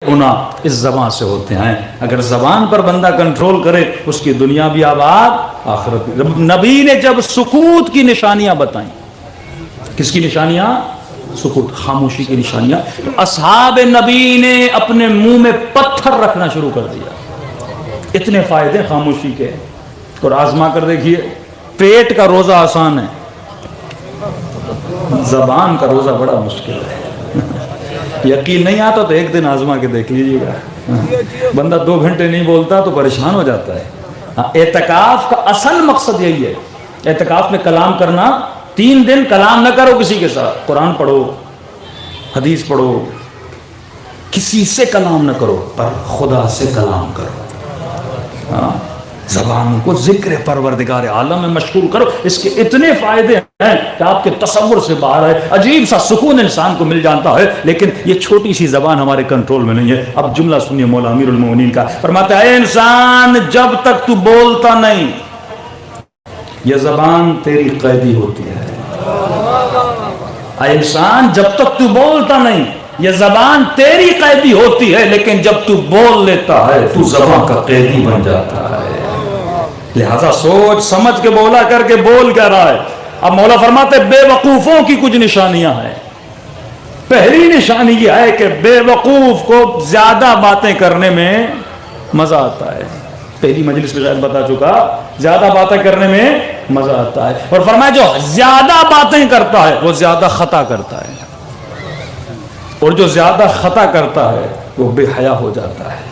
گناہ اس زبان سے ہوتے ہیں. اگر زبان پر بندہ کنٹرول کرے اس کی دنیا بھی آباد آخرت بھی. نبی نے جب سکوت کی نشانیاں بتائیں، کس کی نشانیاں؟ سکوت، خاموشی کی نشانیاں. تو اصحاب نبی نے اپنے منہ میں پتھر رکھنا شروع کر دیا. اتنے فائدے خاموشی کے. اور آزما کر دیکھیے، پیٹ کا روزہ آسان ہے، زبان کا روزہ بڑا مشکل ہے. یقین نہیں آتا تو ایک دن آزما کے دیکھ لیجیے گا. بندہ 2 گھنٹے نہیں بولتا تو پریشان ہو جاتا ہے. اعتکاف کا اصل مقصد یہی ہے. اعتکاف میں کلام کرنا، 3 دن کلام نہ کرو کسی کے ساتھ. قرآن پڑھو، حدیث پڑھو، کسی سے کلام نہ کرو، پر خدا سے کلام کرو. زبان کو ذکر پروردگار عالم میں مشغول کرو. اس کے اتنے فائدے ہیں کہ آپ کے تصور سے باہر ہے. عجیب سا سکون انسان کو مل جاتا ہے. لیکن یہ چھوٹی سی زبان ہمارے کنٹرول میں نہیں ہے. اب جملہ سنیے مولا امیر المومنین کا. فرماتا ہے، اے انسان جب تک تو بولتا نہیں یہ زبان تیری قیدی ہوتی ہے. اے انسان جب تک تو بولتا نہیں یہ زبان تیری قیدی ہوتی ہے، لیکن جب تو بول لیتا ہے تو زبان کا قیدی بن جاتا ہے. لہذا سوچ سمجھ کے بولا کر کے بول کیا رہا ہے. اب مولا فرماتے بے وقوفوں کی کچھ نشانیاں ہیں. پہلی نشانی یہ ہے کہ بے وقوف کو زیادہ باتیں کرنے میں مزہ آتا ہے. پہلی مجلس میں شاید بتا چکا، زیادہ باتیں کرنے میں مزہ آتا ہے. اور فرمایا جو زیادہ باتیں کرتا ہے وہ زیادہ خطا کرتا ہے، اور جو زیادہ خطا کرتا ہے وہ بے حیا ہو جاتا ہے.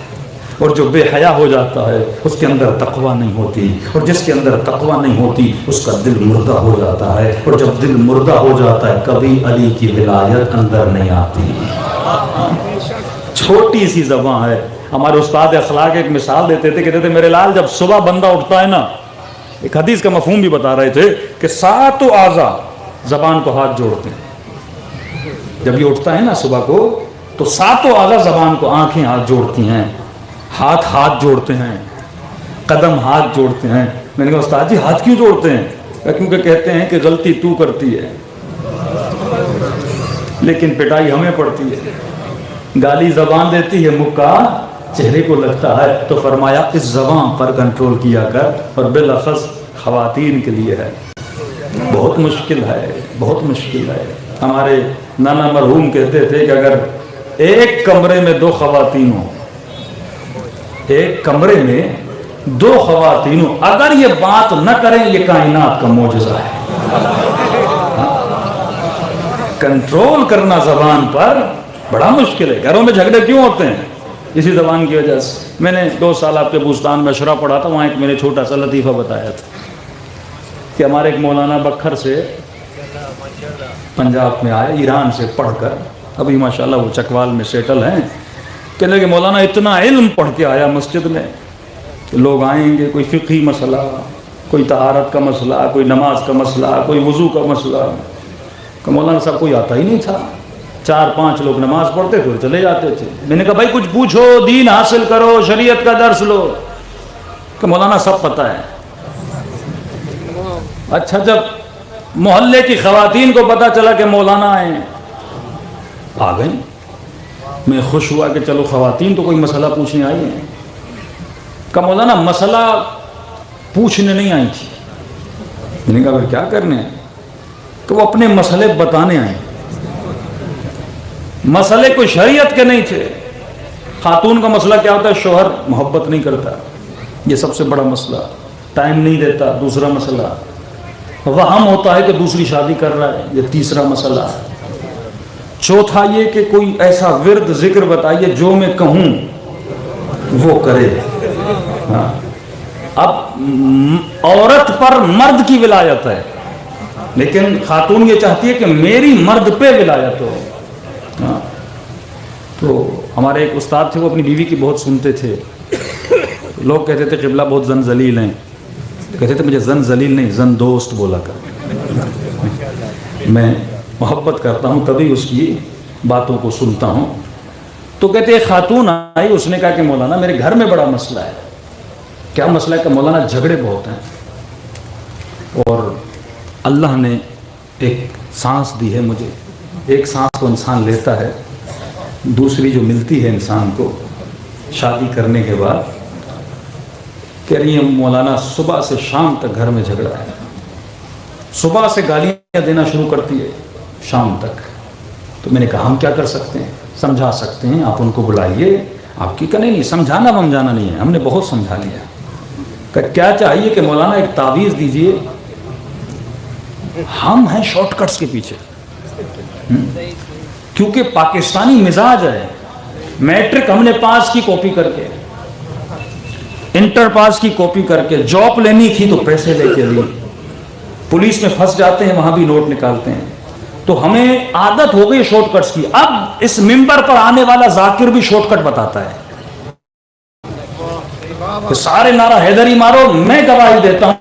اور جو بے حیا ہو جاتا ہے اس کے اندر تقویٰ نہیں ہوتی، اور جس کے اندر تقویٰ نہیں ہوتی اس کا دل مردہ ہو جاتا ہے. اور جب دل مردہ ہو جاتا ہے کبھی علی کی ولایت اندر نہیں آتی. چھوٹی سی زبان ہے. ہمارے استاد اخلاق ایک مثال دیتے تھے، کہتے تھے میرے لال جب صبح بندہ اٹھتا ہے نا، ایک حدیث کا مفہوم بھی بتا رہے تھے کہ 7 اعضاء زبان کو ہاتھ جوڑتے ہیں. جب یہ اٹھتا ہے نا صبح کو تو 7 اعضاء زبان کو، آنکھیں ہاتھ جوڑتی ہیں، ہاتھ جوڑتے ہیں، قدم ہاتھ جوڑتے ہیں. میں نے کہا استاد جی ہاتھ کیوں جوڑتے ہیں؟ کیونکہ کہتے ہیں کہ غلطی تو کرتی ہے لیکن پٹائی ہمیں پڑتی ہے. گالی زبان دیتی ہے، مکہ چہرے کو لگتا ہے. تو فرمایا اس زبان پر کنٹرول کیا کر. اور بالاخص خواتین کے لیے ہے، بہت مشکل ہے، بہت مشکل ہے. ہمارے نانا مرحوم کہتے تھے کہ اگر ایک کمرے میں 2 خواتین ہوں، ایک کمرے میں 2 خواتین ہوں، اگر یہ بات نہ کریں یہ کائنات کا معجزہ ہے. کنٹرول کرنا زبان پر بڑا مشکل ہے. گھروں میں جھگڑے کیوں ہوتے ہیں؟ اسی زبان کی وجہ سے. میں نے 2 سال آپ کے بوستان میں اشرا پڑھا تھا، وہاں ایک میں نے چھوٹا سا لطیفہ بتایا تھا کہ ہمارے ایک مولانا بکھر سے پنجاب میں آئے، ایران سے پڑھ کر، ابھی ماشاءاللہ وہ چکوال میں سیٹل ہیں. کہنے لگے مولانا اتنا علم پڑھ کے آیا مسجد میں، لوگ آئیں گے، کوئی فقہی مسئلہ، کوئی طہارت کا مسئلہ، کوئی نماز کا مسئلہ، کوئی وضو کا مسئلہ. کہ مولانا صاحب کوئی آتا ہی نہیں تھا. 4-5 لوگ نماز پڑھتے تھے چلے جاتے تھے. میں نے کہا بھائی کچھ پوچھو، دین حاصل کرو، شریعت کا درس لو. کہ مولانا سب پتہ ہے. اچھا جب محلے کی خواتین کو پتہ چلا کہ مولانا آئے ہیں، آ گئیں. میں خوش ہوا کہ چلو خواتین تو کوئی مسئلہ پوچھنے آئی ہیں. کہ مولانا مسئلہ پوچھنے نہیں آئی تھی. میں نے کہا پھر کیا کرنے ہیں؟ کہ وہ اپنے مسئلے بتانے آئے. مسئلے کوئی شریعت کے نہیں تھے. خاتون کا مسئلہ کیا ہوتا ہے؟ شوہر محبت نہیں کرتا، یہ سب سے بڑا مسئلہ. ٹائم نہیں دیتا، دوسرا مسئلہ. وہم ہوتا ہے کہ دوسری شادی کر رہا ہے، یہ تیسرا مسئلہ. چوتھا یہ کہ کوئی ایسا ورد ذکر بتائیے جو میں کہوں وہ کرے. اب عورت پر مرد کی ولایت ہے، لیکن خاتون یہ چاہتی ہے کہ میری مرد پہ ولایت ہو. تو ہمارے ایک استاد تھے، وہ اپنی بیوی کی بہت سنتے تھے. لوگ کہتے تھے قبلہ بہت زن ذلیل ہیں. کہتے تھے مجھے زن ذلیل نہیں، زن دوست بولا کر. میں محبت کرتا ہوں تبھی اس کی باتوں کو سنتا ہوں. تو کہتے ایک خاتون آئی، اس نے کہا کہ مولانا میرے گھر میں بڑا مسئلہ ہے. کیا مسئلہ ہے؟ کہ مولانا جھگڑے بہت ہیں، اور اللہ نے ایک سانس دی ہے مجھے. ایک سانس کو انسان لیتا ہے، دوسری جو ملتی ہے انسان کو شادی کرنے کے بعد، کہہ رہی ہے مولانا صبح سے شام تک گھر میں جھگڑا ہے، صبح سے گالیاں دینا شروع کرتی ہے شام تک۔ تو میں نے کہا ہم کیا کر سکتے ہیں؟ سمجھا سکتے ہیں، آپ ان کو بلائیے۔ آپ کی کہنے نہیں، سمجھانا ومجھانا نہیں ہے، ہم نے بہت سمجھا لیا۔ کہ کیا چاہیے کہ مولانا ایک تعویذ دیجئے، ہم ہیں شارٹ کٹس کے پیچھے، کیونکہ پاکستانی مزاج ہے، میٹرک ہم نے پاس کی کاپی کر کے، انٹر پاس کی کاپی کر کے، جاب لینی تھی تو پیسے لے کے لی، پولیس میں پھنس جاتے ہیں وہاں بھی نوٹ نکالتے ہیں۔ تو ہمیں عادت ہو گئی شارٹ کٹس کی۔ اب اس ممبر پر آنے والا ذاکر بھی شارٹ کٹ بتاتا ہے کہ سارے نعرہ حیدری مارو، میں گواہی دیتا ہوں،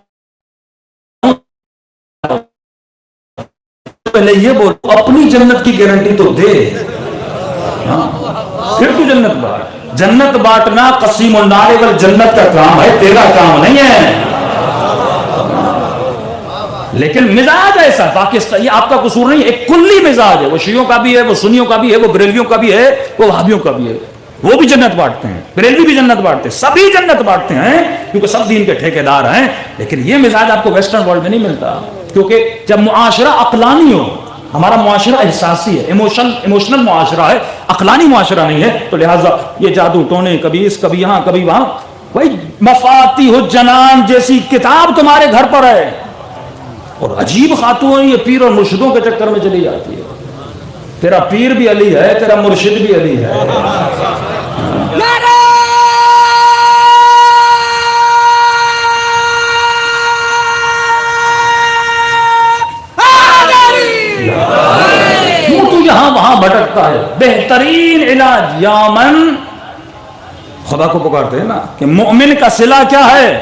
پہلے یہ بولو اپنی جنت کی گارنٹی تو دے، پھر تو جنت بانٹ۔ جنت بانٹنا قسیم النار والجنت کا کام ہے، تیرا کام نہیں ہے۔ لیکن مزاج ایسا پاکستان، یہ آپ کا قصور نہیں، ایک کلی مزاج ہے، وہ شیعوں کا بھی ہے، وہ سنیوں کا بھی ہے، وہ بریلویوں کا بھی ہے، وہ وہابیوں کا بھی ہے، وہ بھی جنت بانٹتے ہیں، بریلوی بھی جنت بانٹتے ہیں، سبھی جنت بانٹتے ہیں کیونکہ سب دین کے ٹھیکیدار ہیں۔ لیکن یہ مزاج آپ کو ویسٹرن ورلڈ میں نہیں ملتا، کیونکہ جب معاشرہ عقلانی ہو، ہمارا معاشرہ احساسی ہے، ایموشنل معاشرہ ہے، عقلانی معاشرہ نہیں ہے، تو لہٰذا یہ جادو ٹونے کبھی اس کبھی یہاں کبھی وہاں۔ بھائی مفاتیح الجنان جیسی کتاب تمہارے گھر پر ہے، اور عجیب خاتون یہ پیر اور مرشدوں کے چکر میں چلی جاتی ہے۔ تیرا پیر بھی علی ہے، تیرا مرشد بھی علی ہے۔ تو یہاں وہاں بھٹکتا ہے۔ بہترین علاج یا من، خدا کو پکارتے ہیں نا کہ مومن کا صلہ کیا ہے؟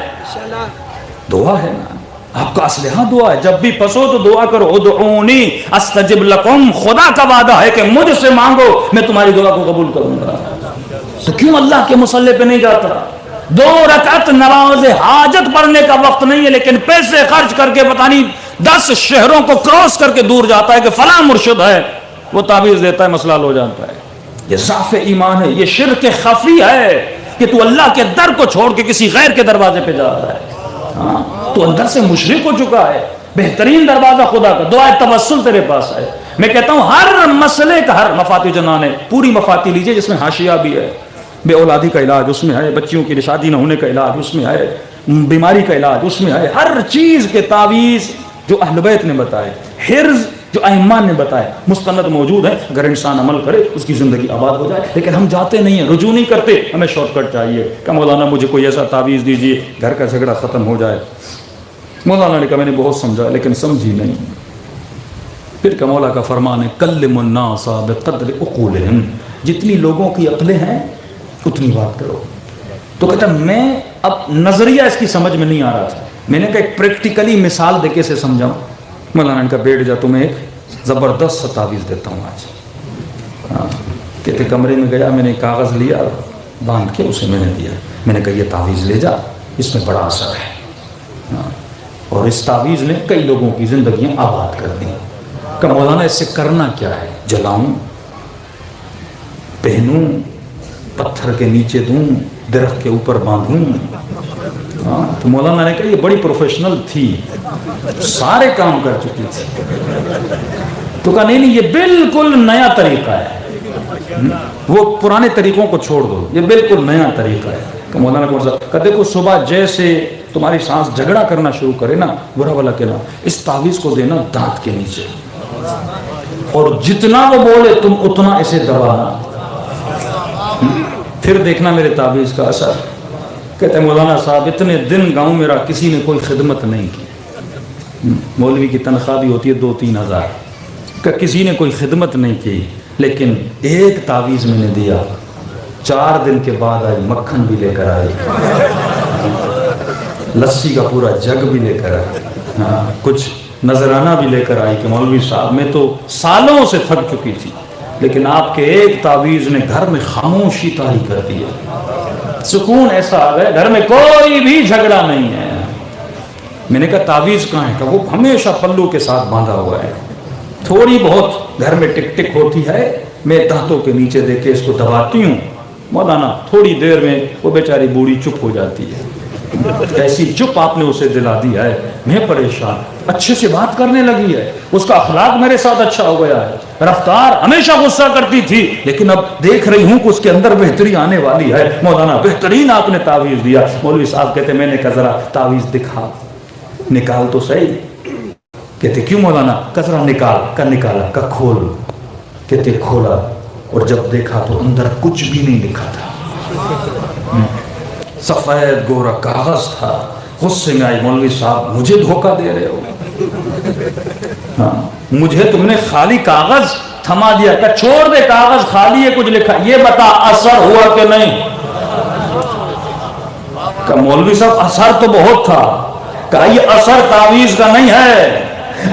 دعا ہے نا، آپ کا اسلحہ دعا ہے۔ جب بھی پسو تو دعا کرو، ادعونی استجب لکم، خدا کا وعدہ ہے کہ مجھ سے مانگو میں تمہاری دعا کو قبول کروں گا۔ تو کیوں اللہ کے مصلی پہ نہیں جاتا؟ 2 رکعت نماز حاجت پڑھنے کا وقت نہیں ہے، لیکن پیسے خرچ کر کے پتہ نہیں 10 شہروں کو کراس کر کے دور جاتا ہے کہ فلاں مرشد ہے، وہ تعویذ دیتا ہے، مسئلہ حل ہو جاتا ہے۔ یہ ضعف ایمان ہے، یہ شرک خفی ہے کہ تو اللہ کے در کو چھوڑ کے کسی غیر کے دروازے پہ جا رہا ہے، تو اندر سے مشرک ہو چکا ہے۔ بہترین دروازہ خدا کا، دعائے توسل تیرے پاس ہے۔ میں کہتا ہوں ہر مسئلے کا، ہر مفاتیح جنان ہے، پوری مفاتیح لیجئے جس میں حاشیہ بھی ہے، بے اولادی کا علاج اس میں ہے، بچیوں کی شادی نہ ہونے کا علاج اس میں ہے، بیماری کا علاج اس میں ہے، ہر چیز کے تعویذ جو اہل بیت نے بتائے، حرز جو ائمہ نے بتائے مستند موجود ہے۔ اگر انسان عمل کرے اس کی زندگی آباد ہو جائے، لیکن ہم جاتے نہیں ہیں، رجوع نہیں کرتے، ہمیں شارٹ کٹ چاہیے کہ مولانا مجھے کوئی ایسا تعویذ دیجیے گھر کا جھگڑا ختم ہو جائے۔ مولانا نے کہا میں نے بہت سمجھا لیکن سمجھی نہیں۔ پھر کہ مولا کا فرمان ہے کلم الناس بقدر عقولہم، جتنی لوگوں کی عقلیں ہیں اتنی بات کرو۔ تو کہتا میں اب نظریہ اس کی سمجھ میں نہیں آ رہا تھا، میں نے کہا ایک پریکٹیکلی مثال دے کے اسے سمجھاؤں۔ مولانا نے کہا بیٹھ جا، تمہیں ایک زبردست سا تعویذ دیتا ہوں آج۔ کہتے کمرے میں گیا، میں نے کاغذ لیا باندھ کے اسے میں نے دیا، میں نے کہا یہ تعویذ لے جا، اس میں بڑا اثر ہے، اور اس تعویذ نے کئی لوگوں کی زندگیاں آباد کر دی۔ کہ مولانا اس سے کرنا کیا ہے؟ جلاؤں، پہنوں، پتھر کے نیچے دوں، درخت کے اوپر باندھوں؟ تو مولانا نے کہا یہ بڑی پروفیشنل تھی، سارے کام کر چکی تھی۔ تو کہا نہیں یہ بالکل نیا طریقہ ہے، وہ پرانے طریقوں کو چھوڑ دو، یہ بالکل نیا طریقہ ہے۔ کہ مولانا کہا دیکھو صبح جیسے تمہاری سانس جھگڑا کرنا شروع کرے نا، برا والا کہنا، اس تعویذ کو دینا دانت کے نیچے، اور جتنا وہ بولے تم اتنا اسے دبانا، پھر دیکھنا میرے تعویذ کا اثر۔ کہتے ہیں مولانا صاحب اتنے دن گاؤں میرا کسی نے کوئی خدمت نہیں کی، مولوی کی تنخواہ بھی ہوتی ہے 2-3 ہزار، کہ کسی نے کوئی خدمت نہیں کی، لیکن ایک تعویذ میں نے دیا، 4 دن کے بعد آئی، مکھن بھی لے کر آئی، لسی کا پورا جگ بھی لے کر آئی، کچھ نذرانہ بھی لے کر آئی کہ مولوی صاحب میں تو سالوں سے تھک چکی تھی، لیکن آپ کے ایک تعویذ نے گھر میں خاموشی طاری کر دی ہے، سکون ایسا آ گیا، گھر میں کوئی بھی جھگڑا نہیں ہے۔ میں نے کہا تعویذ کہاں ہے؟ کہ وہ ہمیشہ پلو کے ساتھ باندھا ہوا ہے، تھوڑی بہت گھر میں ٹک ٹک ہوتی ہے میں دانتوں کے نیچے دیکھ کے اس کو دباتی ہوں، مولانا تھوڑی دیر میں وہ بیچاری بوڑھی چپ ہو جاتی ہے۔ ایسی چپ آپ نے اسے دلا دیا ہے، میں پریشان، اچھے سے بات کرنے لگی ہے، اس کا اخلاق میرے ساتھ اچھا ہو گیا ہے، رفتار ہمیشہ غصہ کرتی تھی لیکن اب دیکھ رہی ہوں کہ اس کے اندر بہتری آنے والی ہے۔ مولانا بہترین آپ نے تعویذ دیا۔ مولوی صاحب کہتے میں نے کہا ذرا تعویذ دکھا، نکال تو صحیح۔ کہتے کیوں مولانا؟ کذرا نکال، کا نکالا، کا کھول، کہتے کھولا اور جب دیکھا تو اندر کچھ بھی نہیں لکھا تھا، سفید گورا کاغذ تھا۔ غصے میں آئی، مولوی صاحب مجھے دھوکہ دے رہے ہو، ہاں مجھے تم نے خالی کاغذ تھما دیا، کہ چھوڑ دے کاغذ خالی ہے کچھ لکھا، یہ بتا اثر ہوا کہ نہیں؟ کہ مولوی صاحب اثر تو بہت تھا۔ کہا یہ اثر تعویذ کا نہیں ہے،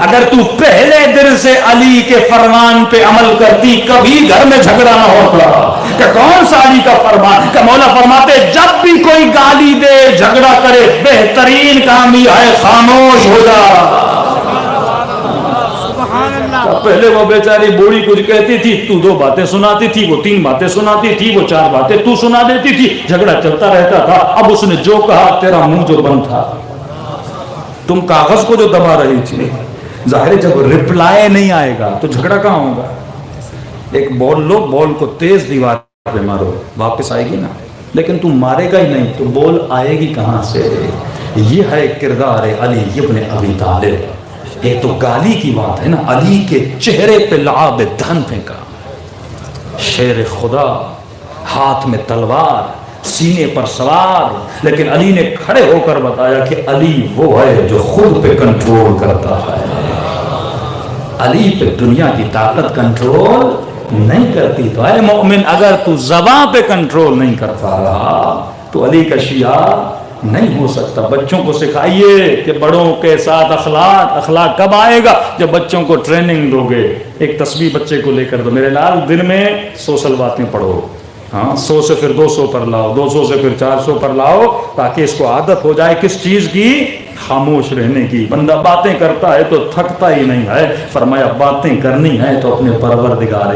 اگر تو پہلے دن سے علی کے فرمان پہ عمل کرتی کبھی گھر میں جھگڑا نہ ہوتا۔ کہ کون سا علی کا فرمان؟ کہ مولا فرماتے جب بھی کوئی گالی دے جھگڑا کرے بہترین کام یہ ہے خاموش ہو جا۔ پہلے وہ بیچاری بوڑھی کچھ کہتی تھی، تو 2 باتیں سناتی تھی، وہ 3 باتیں سناتی تھی، وہ 4 باتیں تو سنا دیتی تھی، جھگڑا چلتا رہتا تھا۔ اب اس نے جو کہا تیرا منہ جو بند تھا، تم کاغذ کو جو دبا رہی تھی، ظاہر جب رپلائی نہیں آئے گا تو جھگڑا کہاں ہوگا؟ ایک بال لو، بال کو تیز دیوار پہ مارو، واپس آئے گی نا، لیکن تم مارے گا ہی نہیں تو بال آئے گی کہاں سے؟ یہ ہے کردار علی ابن ابی طالب۔ یہ تو گالی کی بات ہے نا، علی کے چہرے پہ لعاب دہن پھینکا، شیر خدا، ہاتھ میں تلوار، سینے پر سوار، لیکن علی نے کھڑے ہو کر بتایا کہ علی وہ ہے جو خود پہ کنٹرول کرتا ہے۔ علی پہ دنیا کی طاقت کنٹرول نہیں کرتی۔ تو اے مومن اگر تو زبان پہ کنٹرول نہیں کرتا رہا تو علی کا شیعہ نہیں ہو سکتا۔ بچوں کو سکھائیے کہ بڑوں کے ساتھ اخلاق کب آئے گا؟ جب بچوں کو ٹریننگ دو گے۔ ایک تسبیح بچے کو لے کر دو، میرے لال دن میں 100 باتیں پڑھو، ہاں 100 سے پھر 200 پر لاؤ، 200 سے پھر 400 پر لاؤ، تاکہ اس کو عادت ہو جائے کس چیز کی؟ خاموش رہنے کی۔ بندہ باتیں کرتا ہے تو تھکتا ہی نہیں ہے، فرمایا باتیں کرنی ہے تو اپنے پروردگار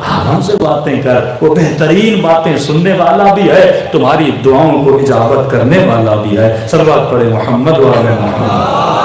عالم سے باتیں کر، وہ بہترین باتیں سننے والا بھی ہے، تمہاری دعاؤں کو اجابت کرنے والا بھی ہے۔ صلوات پڑھے محمد و علی محمد۔